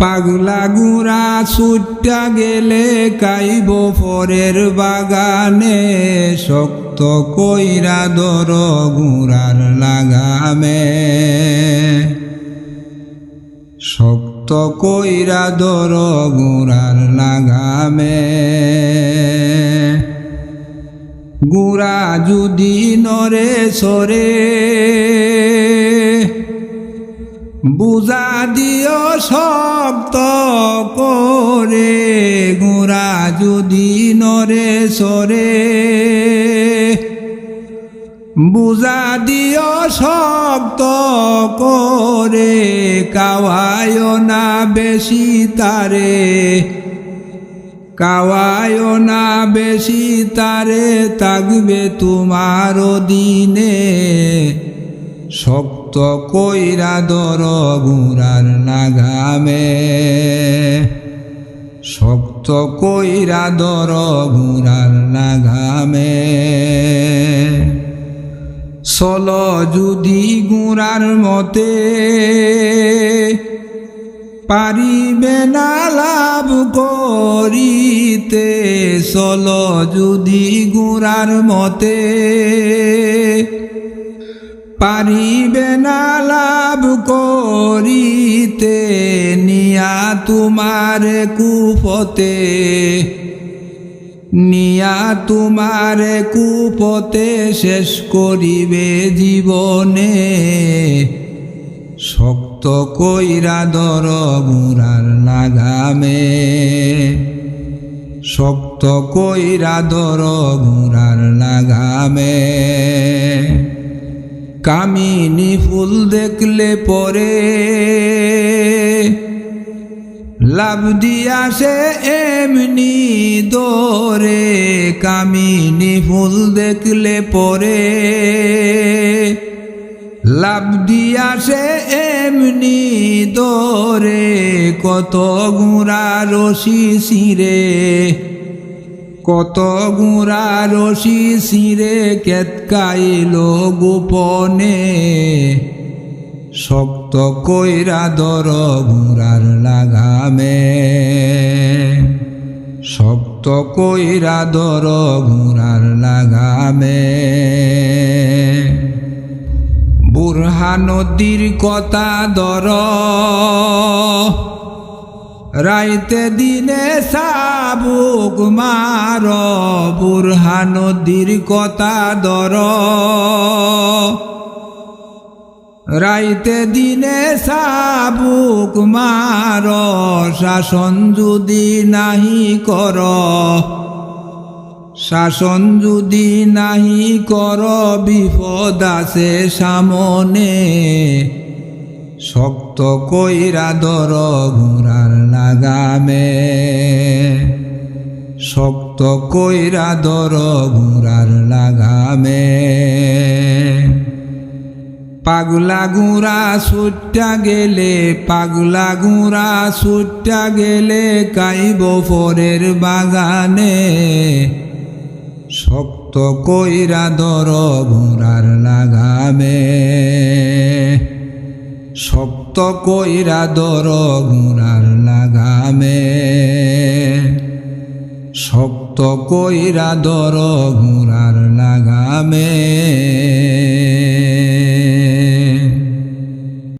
পাগলা গুড়া ছুট্টা গেলে কাইব পরের বাগানে, শক্ত কইরা ধর গুড়ার লাগামে, শক্ত কইরা ধর গুড়ার লাগামে। গুড়া যদি নরে সরে বুঝা দিও শক্ত করে, গুড়া যদি নরে সরে বুঝা দিও শক্ত করে। কাওয়ায় না বেশি তারে, কাওয়ায় না বেশি তারে, থাকবে তোমার দিনে। শক্ত কইরা ধর গুড়ার লাগামে, শক্ত কইরা ধর গুড়ার লাগামে। চলো যদি গুড়ার মতে, পারিবে না লাভ করিতে। চলো যদি গুড়ার মতে, পারিবে না লাভ করিতে। নিয়া তোমার কুপথে, নিয়া তোমার কুপথে শেষ করিবে জীবনে। শক্ত কইরা ধর গুড়ার লাগামে, শক্ত কইরা ধর গুড়ার লাগামে। কামিনী ফুল দেখলে পরে লাভ দিয়া সে এমনি দরে। কামিনী ফুল দেখলে পরে লাভ দিয়া সে এমনি দরে। কত গুড়া রশি ছিঁড়ে, কত গুড়া রশি ছিঁড়ে কেতকাইল গোপনে। শক্ত কইরা ধর গুড়ার লাগামে, শক্ত কইরা ধর গুড়ার লাগামে। বুরহা নদীর কথা ধর, রাইতে দিনে চাবুক মার। বুরহা নদীর কথা ধর, রাইতে দিনে চাবুক মার। শাসন যদি নাহি কর, শাসন যদি নাহি কর, বিপদ আছে সামনে। শক্ত কইরা ধর গুড়ার লাগামে, শক্ত কইরা ধর গুড়ার লাগামে। পাগলা গুড়া ছুট্টা গেলে, পাগলা গুড়া ছুট্টা গেলে কাইব পরের বাগানে। শক্ত কইরা ধর গুড়ার লাগামে, শক্ত কইরা ধর গুড়ার লাগামে, শক্ত কইরা ধর গুড়ার লাগামে।